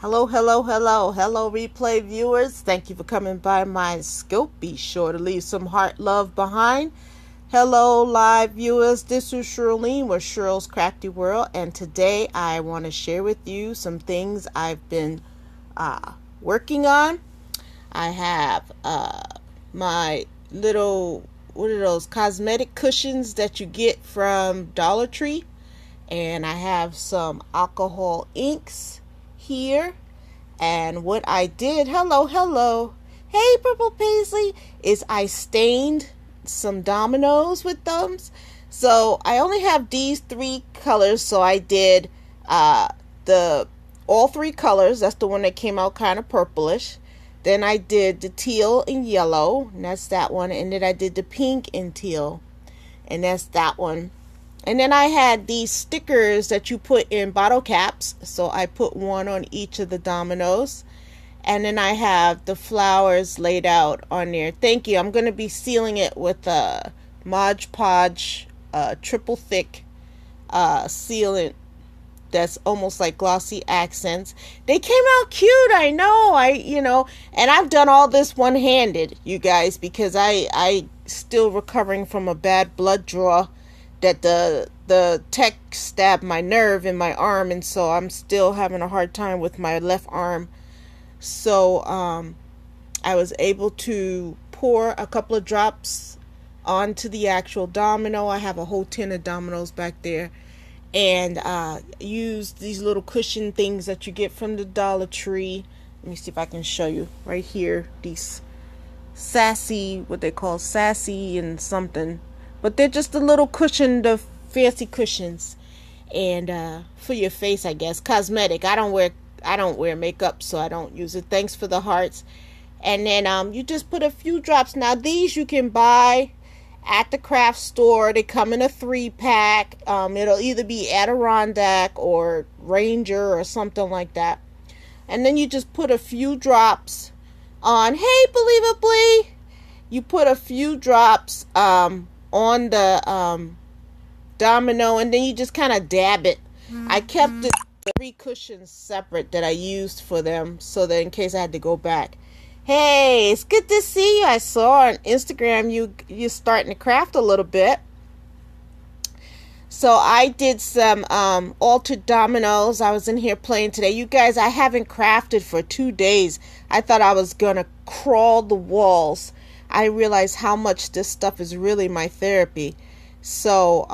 Hello, replay viewers. Thank you for coming by my scope. Be sure to leave some heart love behind. Hello, live viewers. This is Shirlene with Shirl's Crafty World, and today I want to share with you some things I've been working on. I have my little, what are those, cosmetic cushions that you get from Dollar Tree, and I have some alcohol inks here. And what I did, hello, hey Purple Paisley, is I stained some dominoes with them. So I only have these three colors, so I did all three colors. That's the one that came out kind of purplish. Then I did the teal and yellow, and that's that one. And then I did the pink and teal, and that's that one. And then I had these stickers that you put in bottle caps. So I put one on each of the dominoes. And then I have the flowers laid out on there. Thank you. I'm going to be sealing it with a Mod Podge triple thick sealant that's almost like glossy accents. They came out cute. I know. And I've done all this one-handed, you guys, because I still recovering from a bad blood draw that the tech stabbed my nerve in my arm, and so I'm still having a hard time with my left arm. So I was able to pour a couple of drops onto the actual domino. I have a whole tin of dominoes back there, and use these little cushion things that you get from the Dollar Tree. Let me see if I can show you right here. These sassy, what they call sassy and something. But they're just a little cushion, the fancy cushions, and for your face, I guess. Cosmetic. I don't wear makeup, so I don't use it. Thanks for the hearts. And then you just put a few drops. Now these you can buy at the craft store. They come in a 3-pack. It'll either be Adirondack or Ranger or something like that. And then you just put a few drops on. Hey, believably, you put a few drops on the domino, and then you just kind of dab it. I kept the 3 cushions separate that I used for them, so that in case I had to go back. Hey, it's good to see you. I saw on Instagram you're starting to craft a little bit. So I did some altered dominoes. I was in here playing today. You guys, I haven't crafted for 2 days. I thought I was gonna crawl the walls. I realize how much this stuff is really my therapy. So,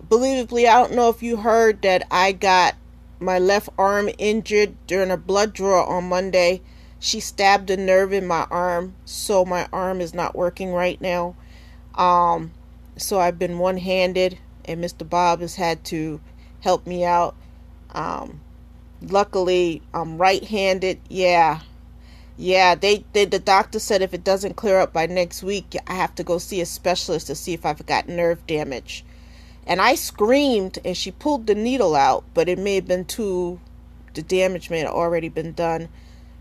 believably, I don't know if you heard that I got my left arm injured during a blood draw on Monday. She stabbed a nerve in my arm, so my arm is not working right now. So I've been one-handed, and Mr. Bob has had to help me out. Luckily, I'm right-handed. Yeah, the doctor said if it doesn't clear up by next week, I have to go see a specialist to see if I've got nerve damage. And I screamed, and she pulled the needle out, but it may have been the damage may have already been done.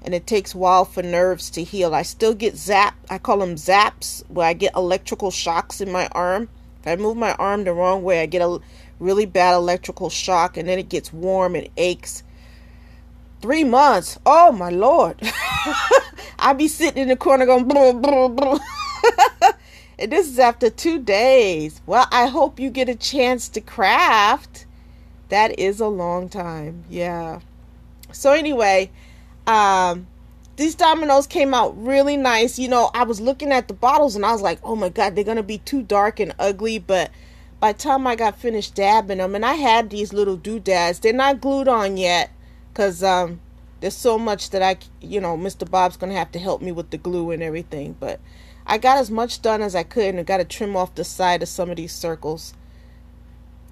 And it takes a while for nerves to heal. I still get zapped. I call them zaps, where I get electrical shocks in my arm. If I move my arm the wrong way, I get a really bad electrical shock, and then it gets warm and aches. 3 months. Oh my Lord. I be sitting in the corner going blah, blah, blah. And this is after 2 days. Well, I hope you get a chance to craft. That is a long time. Yeah. So anyway, these dominoes came out really nice. I was looking at the bottles and I was like, oh my God, they're going to be too dark and ugly. But by the time I got finished dabbing them, and I had these little doodads, they're not glued on yet. Because there's so much that Mr. Bob's going to have to help me with the glue and everything. But I got as much done as I could, and I got to trim off the side of some of these circles.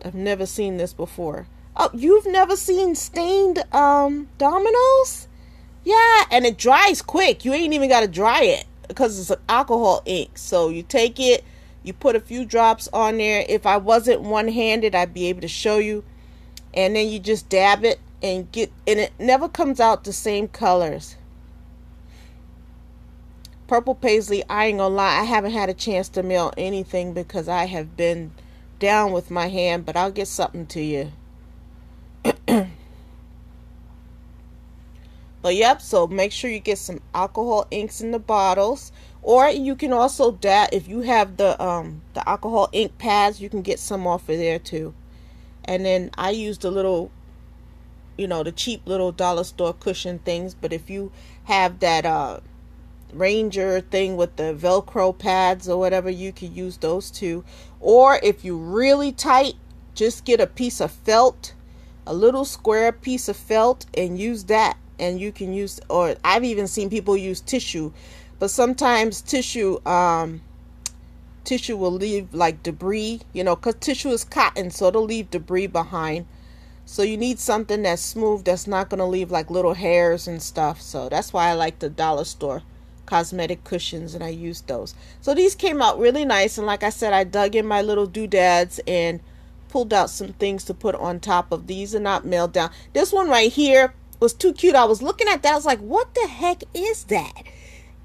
I've never seen this before. Oh, you've never seen stained dominoes? Yeah, and it dries quick. You ain't even got to dry it because it's an alcohol ink. So you take it, you put a few drops on there. If I wasn't one-handed, I'd be able to show you. And then you just dab it. And it never comes out the same colors. Purple Paisley, I ain't gonna lie, I haven't had a chance to mail anything because I have been down with my hand, but I'll get something to you. But yep, so make sure you get some alcohol inks in the bottles. Or you can also dab, if you have the alcohol ink pads, you can get some off of there too. And then I use the little, the cheap little dollar store cushion things. But if you have that Ranger thing with the Velcro pads or whatever, you can use those too. Or if you really tight, just get a piece of felt, a little square piece of felt, and use that. And you can use, or I've even seen people use tissue, but sometimes tissue will leave like debris, because tissue is cotton, so it'll leave debris behind. So you need something that's smooth, that's not going to leave like little hairs and stuff. So that's why I like the dollar store cosmetic cushions, and I use those. So these came out really nice, and like I said, I dug in my little doodads and pulled out some things to put on top of these. Are not mailed down. This one right here was too cute. I was looking at that, I was like, what the heck is that?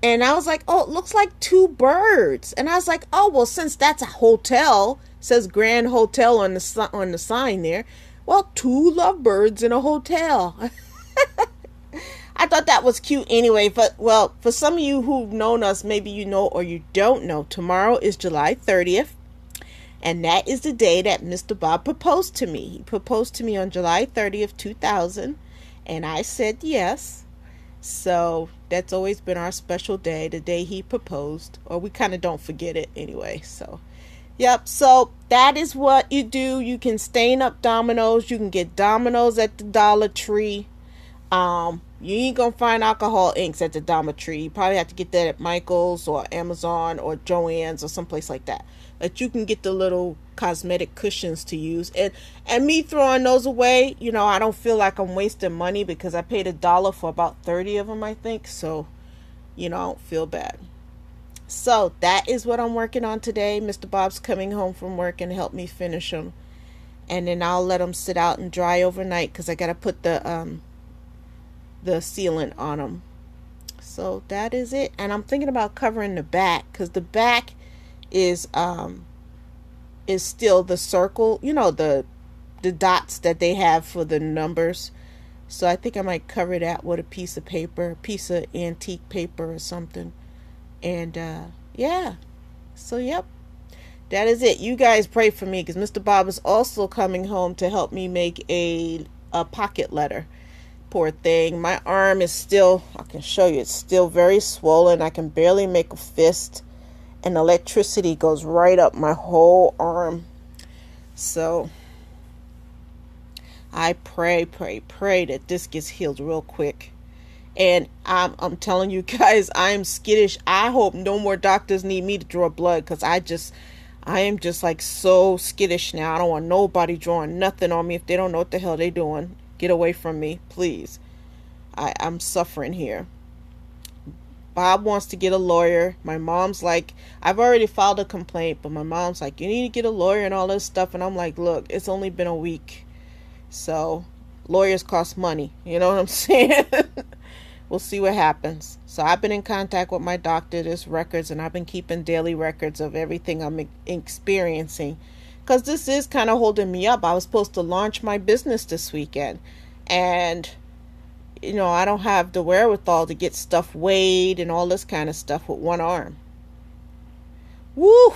And I was like, oh, it looks like two birds. And I was like, oh, well, since that's a hotel, says Grand Hotel on the sign there, well, two lovebirds in a hotel. I thought that was cute anyway. But, well, for some of you who've known us, maybe you know or you don't know, tomorrow is July 30th. And that is the day that Mr. Bob proposed to me. He proposed to me on July 30th, 2000. And I said yes. So that's always been our special day, the day he proposed. Or we kind of don't forget it anyway. So, yep. So that is what you do. You can stain up dominoes. You can get dominoes at the Dollar Tree. You ain't gonna find alcohol inks at the Dollar Tree. You probably have to get that at Michael's or Amazon or Joann's or someplace like that. But you can get the little cosmetic cushions to use. And me throwing those away, I don't feel like I'm wasting money because I paid $1 for about 30 of them, I think. So, I don't feel bad. So that is what I'm working on today. Mr. Bob's coming home from work and help me finish them. And then I'll let them sit out and dry overnight because I got to put the sealant on them. So that is it. And I'm thinking about covering the back because the back is still the circle, the dots that they have for the numbers. So I think I might cover that with a piece of paper, a piece of antique paper or something. And yeah. So yep. That is it. You guys pray for me because Mr. Bob is also coming home to help me make a pocket letter. Poor thing. My arm is still, I can show you, it's still very swollen. I can barely make a fist. And electricity goes right up my whole arm. So I pray that this gets healed real quick. And I'm telling you guys, I am skittish. I hope no more doctors need me to draw blood because I am just like so skittish now. I don't want nobody drawing nothing on me if they don't know what the hell they're doing. Get away from me, please. I'm suffering here. Bob wants to get a lawyer. My mom's like, I've already filed a complaint, but my mom's like, you need to get a lawyer and all this stuff. And I'm like, look, it's only been a week. So lawyers cost money. You know what I'm saying? We'll see what happens. So I've been in contact with my doctor. There's records, and I've been keeping daily records of everything I'm experiencing. Because this is kind of holding me up. I was supposed to launch my business this weekend. And I don't have the wherewithal to get stuff weighed and all this kind of stuff with one arm. Woo!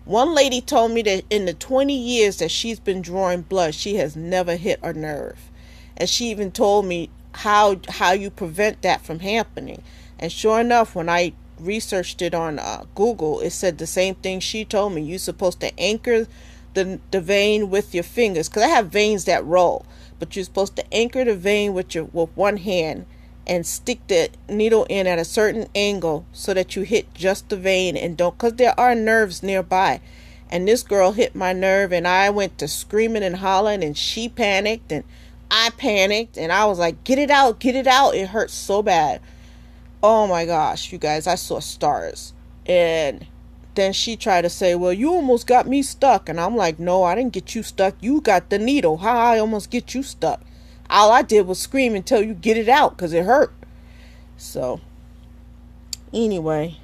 One lady told me that in the 20 years that she's been drawing blood, she has never hit a nerve. And she even told me how you prevent that from happening. And sure enough, when I researched it on Google, it said the same thing she told me. You're supposed to anchor the vein with your fingers, because I have veins that roll, but you're supposed to anchor the vein with one hand and stick the needle in at a certain angle so that you hit just the vein and don't, because there are nerves nearby. And this girl hit my nerve, and I went to screaming and hollering, and she panicked and I panicked, and I was like, get it out, get it out. It hurts so bad. Oh my gosh, you guys, I saw stars. And then she tried to say, well, you almost got me stuck. And I'm like, no, I didn't get you stuck. You got the needle. How I almost get you stuck? All I did was scream and tell you get it out because it hurt. So anyway,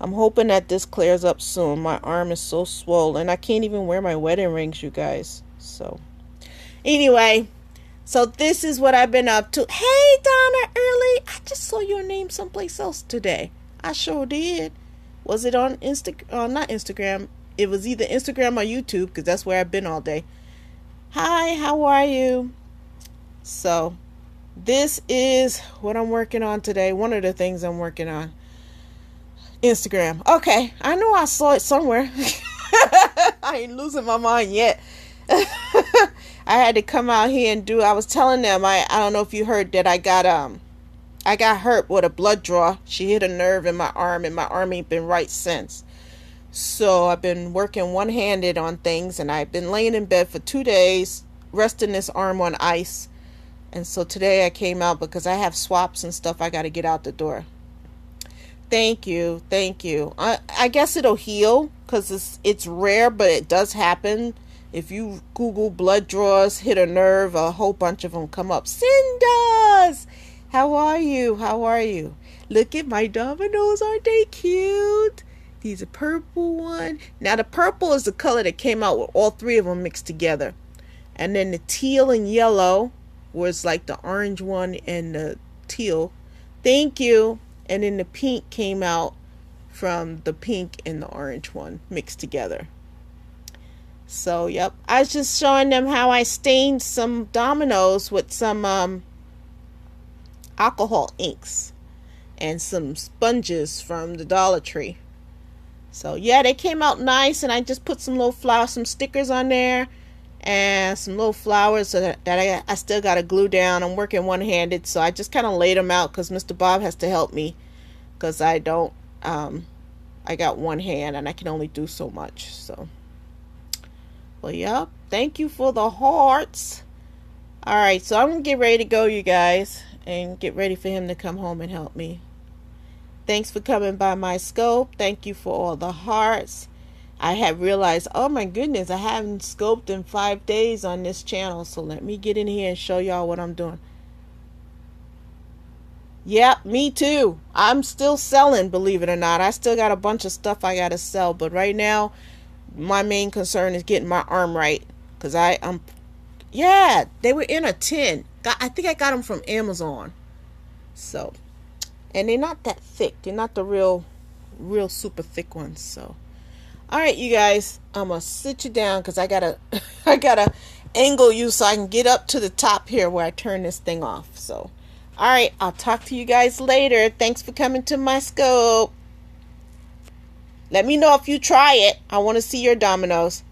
I'm hoping that this clears up soon. My arm is so swollen. I can't even wear my wedding rings, you guys. So anyway, So this is what I've been up to. Hey, Donna Early. I just saw your name someplace else today. I sure did. Was it on not Instagram. It was either Instagram or YouTube, because that's where I've been all day. Hi, how are you? So this is what I'm working on today. One of the things I'm working on. Instagram. Okay, I know I saw it somewhere. I ain't losing my mind yet. I had to come out here and I was telling them, I don't know if you heard that I got hurt with a blood draw. She hit a nerve in my arm, and my arm ain't been right since. So I've been working one-handed on things, and I've been laying in bed for 2 days, resting this arm on ice. And so today I came out because I have swaps and stuff I got to get out the door. Thank you. I guess it'll heal, because it's rare, but it does happen. If you Google blood draws, hit a nerve, a whole bunch of them come up. Cindas! How are you? Look at my dominoes. Aren't they cute? These are purple one. Now the purple is the color that came out with all three of them mixed together. And then the teal and yellow was like the orange one and the teal. Thank you. And then the pink came out from the pink and the orange one mixed together. So, yep. I was just showing them how I stained some dominoes with some alcohol inks and some sponges from the Dollar Tree. So, yeah, they came out nice, and I just put some little flowers, some stickers on there, and some little flowers so that I still got to glue down. I'm working one-handed, so I just kind of laid them out because Mr. Bob has to help me, because I don't, I got one hand, and I can only do so much, so. Well, yeah, thank you for the hearts. All right, so I'm going to get ready to go, you guys, and get ready for him to come home and help me. Thanks for coming by my scope. Thank you for all the hearts. I have realized, oh my goodness, I haven't scoped in 5 days on this channel, so let me get in here and show y'all what I'm doing. Yep, me too. I'm still selling, believe it or not. I still got a bunch of stuff I got to sell, but right now, my main concern is getting my arm right, because yeah, they were in a tin. I think I got them from Amazon. So, and they're not that thick. They're not the real super thick ones. So, all right, you guys, I'm gonna sit you down because I gotta angle you so I can get up to the top here where I turn this thing off. So, all right, I'll talk to you guys later. Thanks for coming to my scope. Let me know if you try it. I want to see your dominoes.